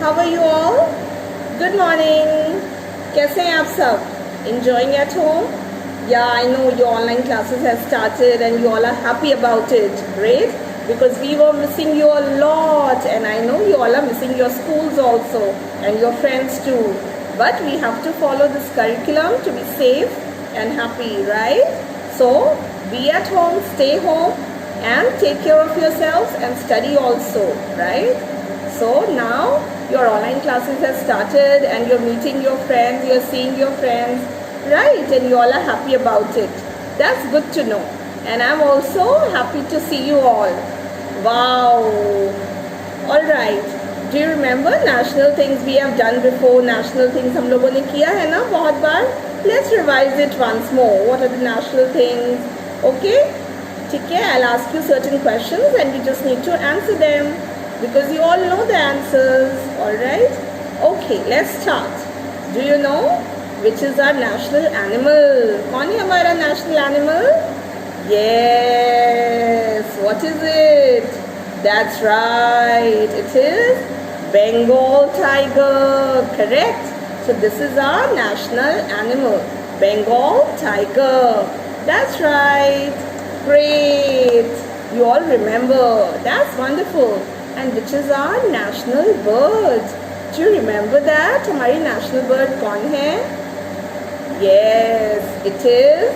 How are you all? Good morning. कैसे हैं आप सब? Enjoying at home? Yeah, I know your online classes have started and you all are happy about it. Great. Because we were missing you a lot and I know you all are missing your schools also and your friends too. But we have to follow this curriculum to be safe and happy, right? So, be at home, stay home and take care of yourselves and study also, right? So now your online classes have started and you're meeting your friends, you're seeing your friends, right? And you all are happy about it. That's good to know. And I'm also happy to see you all. Wow. All right. Do you remember national things we have done before? National things हम लोगों ने किया है ना बहुत बार. Let's revise it once more. What are the national things? Okay? ठीक है. I'll ask you certain questions and you just need to answer them. Because you all know the answers, alright? Okay, let's start. Do you know which is our national animal? कौन है हमारा national animal? Yes, what is it? That's right, it is Bengal tiger, correct? So this is our national animal, Bengal tiger. That's right, great. You all remember, that's wonderful. And which is our national bird? Do you remember that? हमारी national bird कौन है? Yes, it is.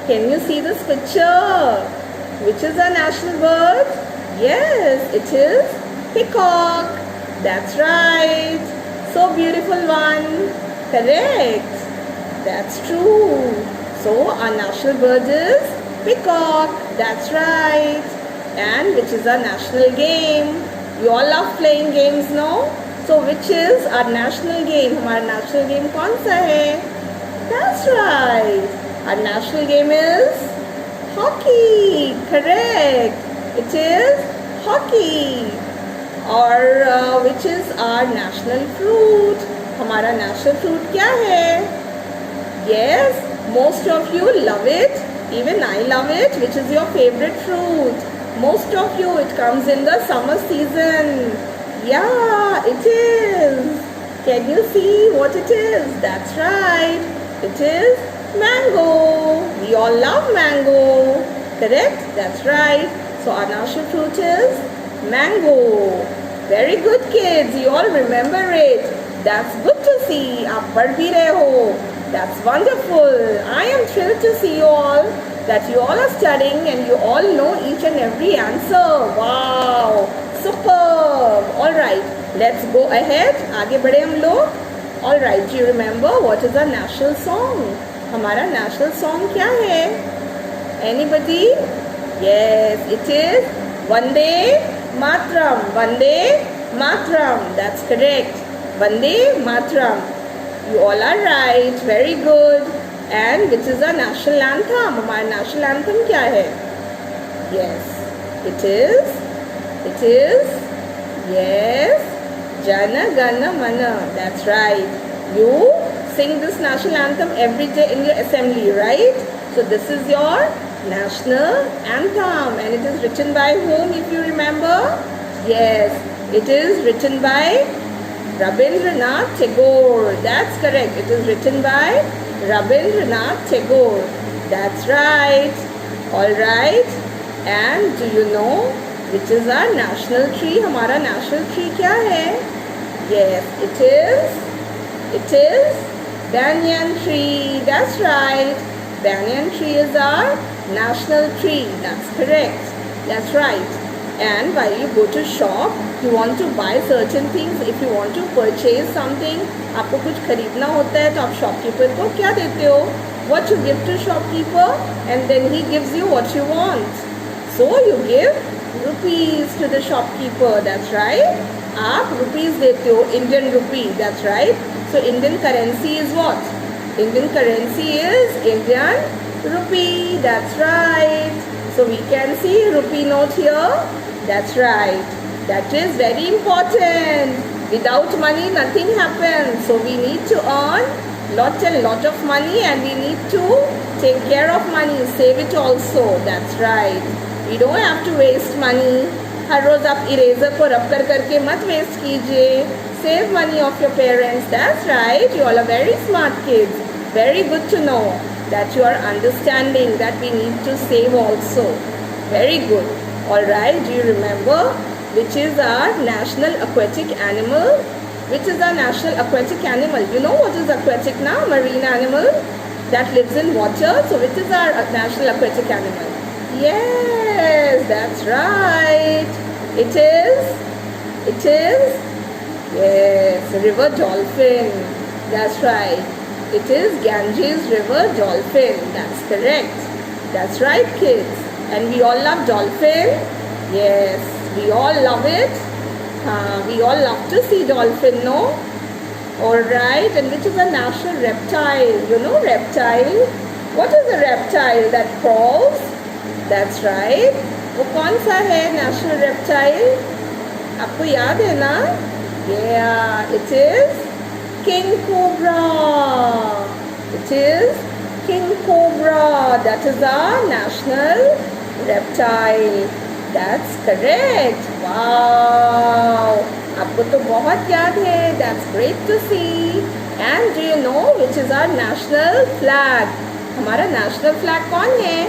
Can you see this picture? Which is our national bird? Yes, it is peacock. That's right. So beautiful one. Correct. That's true. So our national bird is peacock. That's right. And which is our national game? You all love playing games, no? So which is our national game? हमारा national game कौन सा है? That's right. Our national game is hockey. Correct. It is hockey. Or which is our national fruit? हमारा national fruit क्या है? Yes, most of you love it. Even I love it. Which is your favorite fruit? Most of you, it comes in the summer season. Yeah, it is. Can you see what it is? That's right. It is mango. We all love mango. Correct? That's right. So our national fruit is mango. Very good kids. You all remember it. That's good to see. आप पढ़ भी रहे हो. That's wonderful. I am thrilled to see you all. That you all are studying and you all know each and every answer. Wow, superb. All right, let's go ahead. आगे बढ़े हम लोग. All right, do you remember what is our national song? हमारा national song क्या है? Anybody? Yes, it is Vande Mataram. Vande Mataram. That's correct. Vande Mataram. You all are right. Very good. And which is our national anthem? हमारा national anthem क्या है? Yes, it is. It is. Yes, Jana Gana Mana. That's right. You sing this national anthem every day in your assembly, right? So this is your national anthem, and it is written by whom, if you remember? Yes, it is written by Rabindranath Tagore. That's correct. It is written by Rabindranath Tagore. That's right. All right. And do you know which is our national tree? हमारा national tree क्या है? Yes, it is. It is banyan tree. That's right. Banyan tree is our national tree. That's correct. That's right. And while you go to shop, you want to buy certain things. If you want to purchase something, आपको कुछ खरीदना होता है तो आप shopkeeper को क्या देते हो? What you give to shopkeeper, and then he gives you what you want. So you give rupees to the shopkeeper. That's right. आप rupees देते हो, Indian rupee. That's right. So Indian currency is what? Indian currency is Indian rupee. That's right. So we can see rupee note here. That's right. That is very important. Without money, nothing happens. So we need to earn lot and lot of money, and we need to take care of money, save it also. That's right. We don't have to waste money. हर रोज आप eraser को रब कर करके मत waste कीजिए. Save money of your parents. That's right. You all are very smart kids. Very good to know that you are understanding that we need to save also. Very good. All right. Do you remember which is our national aquatic animal? Which is our national aquatic animal? You know what is aquatic now? Marine animal that lives in water. So which is our national aquatic animal? Yes, that's right. It is, yes, river dolphin. That's right. It is Ganges river dolphin. That's correct. That's right, kids. And we all love dolphin. Yes, we all love it. We all love to see dolphin, no? Alright, and which is a national reptile? You know reptile? What is a reptile that crawls? That's right. वो कौन सा है national reptile? आपको याद है ना? Yeah, it is king cobra. It is king cobra. That is our national reptile. That's correct. Wow. आपको तो बहुत याद है. That's great to see. And do you know which is our national flag? हमारा national flag कौन है?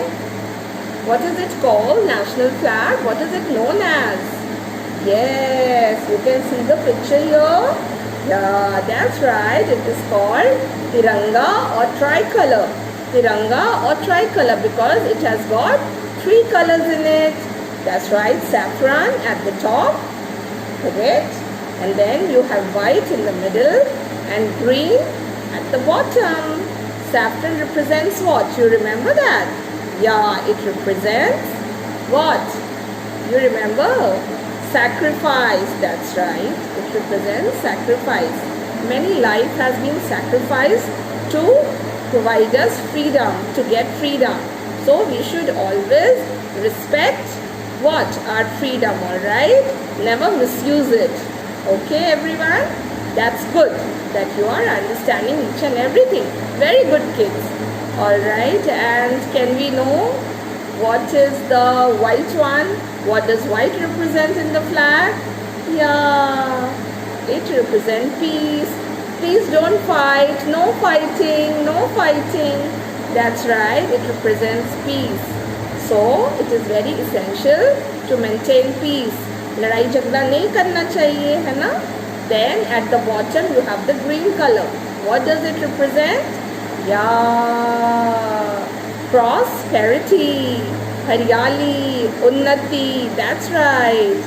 What is it called? National flag. What is it known as? Yes, you can see the picture here. Yeah, that's right. It is called Tiranga or tricolor. Tiranga or tricolor because it has got 3 colors in it. That's right. Saffron at the top. Correct. And then you have white in the middle and green at the bottom. Saffron represents what? You remember that? Yeah, it represents what? You remember? Sacrifice. That's right. It represents sacrifice. Many life has been sacrificed to provide us freedom, to get freedom. So we should always respect what? Our freedom, alright? Never misuse it. Okay, everyone? That's good that you are understanding each and everything. Very good, kids. Alright, and can we know what is the white one? What does white represent in the flag? Yeah, it represents peace. Please don't fight. No fighting. No fighting. That's right. It represents peace. So, it is very essential to maintain peace. लड़ाई झगड़ा नहीं करना चाहिए, है ना? Then at the bottom you have the green color. What does it represent? Yeah, prosperity, हरियाली, उन्नति. That's right.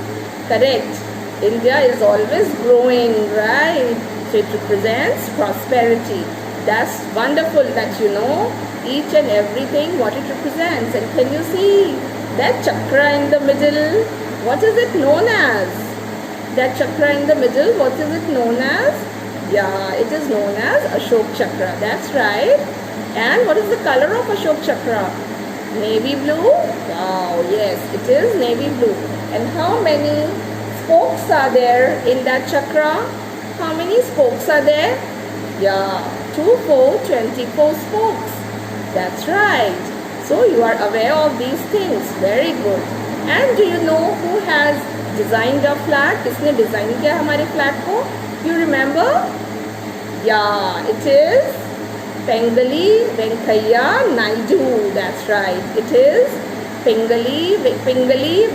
Correct. India is always growing, right? So it represents prosperity. That's wonderful that you know each and everything what it represents. And can you see that chakra in the middle? What is it known as? That chakra in the middle, what is it known as? Yeah, it is known as Ashok Chakra. That's right. And what is the color of Ashok Chakra? Navy blue? Wow, yes, it is navy blue. And how many spokes are there in that chakra? How many spokes are there? Yeah, 2, 4, 24 spokes. That's right. So you are aware of these things. Very good. And do you know who has designed our flag? किसने design किया हमारे flag को? You remember? Yeah, it is Pengali Venkaiah Naidu. That's right. It is Pingali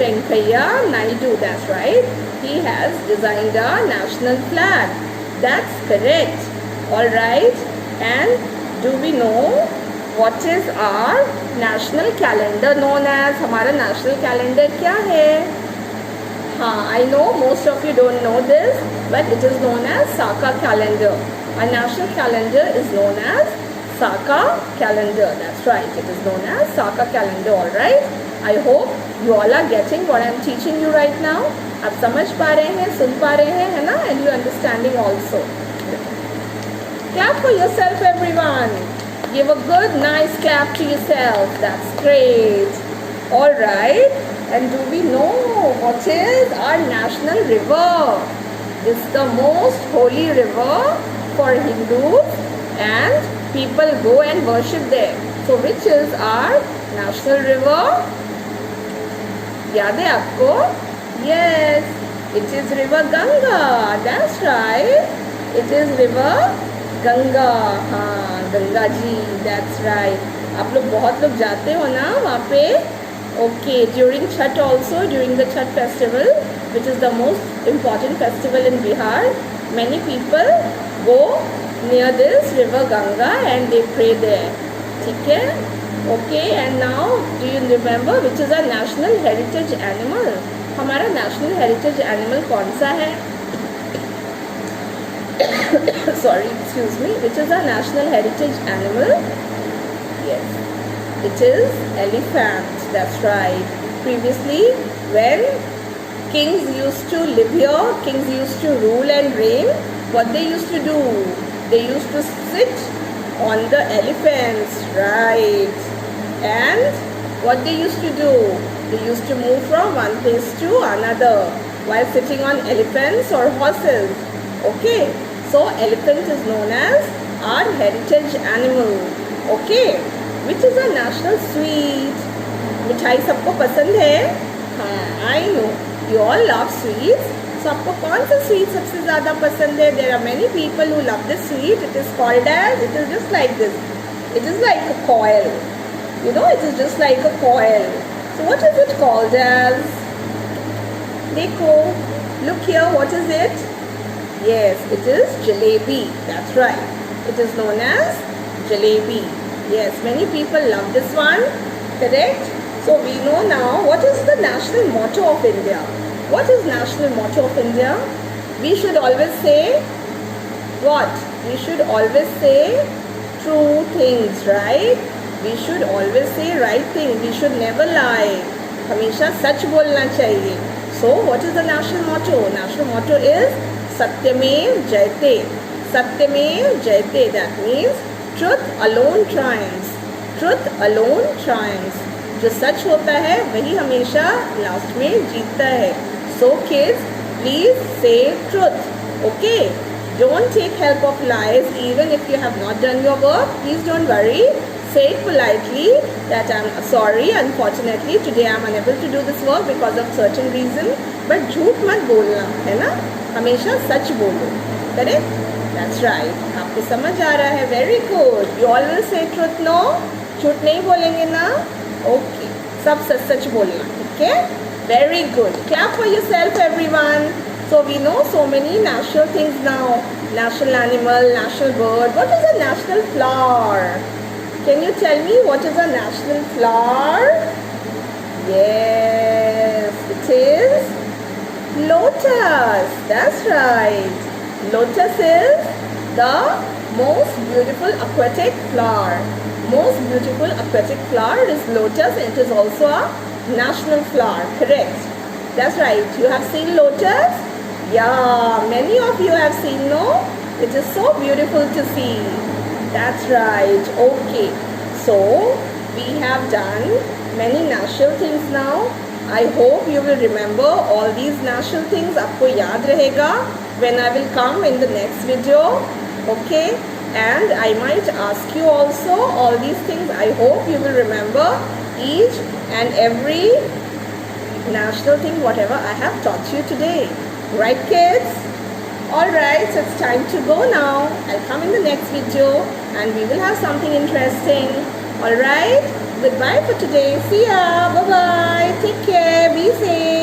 Venkaiah Naidu. That's right. He has designed our national flag. That's correct. All right. And do we know what is our national calendar known as? हमारा national calendar क्या है? हाँ, I know most of you don't know this, but it is known as Saka calendar. Our national calendar is known as Saka calendar. That's right. It is known as Saka calendar. All right. I hope you all are getting what I am teaching you right now. आप समझ पा रहे हैं, सुन पा रहे हैं, है ना? And you understanding also. Clap for yourself, everyone. Give a good, nice clap to yourself. That's great. All right. And do we know what is our national river? This is the most holy river for Hindus and people go and worship there. So which is our national river? याद है आपको? Yes, it is river Ganga. That's right. It is river Ganga. हाँ, Ganga ji. That's right. आप लोग बहुत लोग जाते हो ना वहाँ पे? Okay. During Chhat also, during the Chhat festival, which is the most important festival in Bihar, many people go near this river Ganga and they pray there. ठीक है? Okay. And now, do you remember which is our national heritage animal? हमारा national heritage animal कौन सा है? Sorry, excuse me. Which is our national heritage animal? Yes, it is elephant. That's right. Previously, when kings used to live here, kings used to rule and reign, what they used to do? They used to sit on the elephants, right? And what they used to do? They used to move from one place to another while sitting on elephants or horses. Okay, so elephant is known as our heritage animal. Okay, which is a national sweet? मिठाई सबको पसंद है? हाँ, I know you all love sweets. So आपको कौन सा sweet सबसे ज़्यादा पसंद है? There are many people who love this sweet. It is called as, it is just like this. It is like a coil. You know, it is just like a coil. So what is it called as? Dekho, look here, what is it? Yes, it is jalebi. That's right. It is known as jalebi. Yes, many people love this one. Correct? So we know now what is the national motto of India. What is national motto of India? We should always say what? We should always say true things, right? We should always say right thing. We should never lie. हमेशा सच बोलना चाहिए. So what is the national motto? National motto is Satyamev Jayate. Satyamev Jayate. That means truth alone triumphs. Truth alone triumphs. जो सच होता है वही हमेशा last में जीतता है. So kids, please say truth. Okay? Don't take help of lies even if you have not done your work. Please don't worry. Say it politely that I'm sorry, unfortunately today I'm unable to do this work because of certain reason. But झूठ मत बोलना, है ना? हमेशा सच बोलो. Correct? That's right. आपको समझ आ रहा है? Very good. You all will say truth, no? झूठ नहीं बोलेंगे ना? Okay. सब सच सच बोलना. ठीक है? Very good. Clap for yourself, everyone. So we know so many national things now. National animal, national bird. What is a national flower? Can you tell me what is a national flower? Yes, it is lotus. That's right. Lotus is the most beautiful aquatic flower. Most beautiful aquatic flower is lotus. It is also a national flower. Correct. That's right. You have seen lotus? Yeah, many of you have seen, no? It is so beautiful to see. That's right. Okay. So we have done many national things now. I hope you will remember all these national things. आपको याद रहेगा when I will come in the next video. Okay. And I might ask you also all these things. I hope you will remember each and every national thing whatever I have taught you today. Right, kids? Alright, so it's time to go now. I'll come in the next video and we will have something interesting. Alright, goodbye for today. See ya. Bye-bye. Take care. Be safe.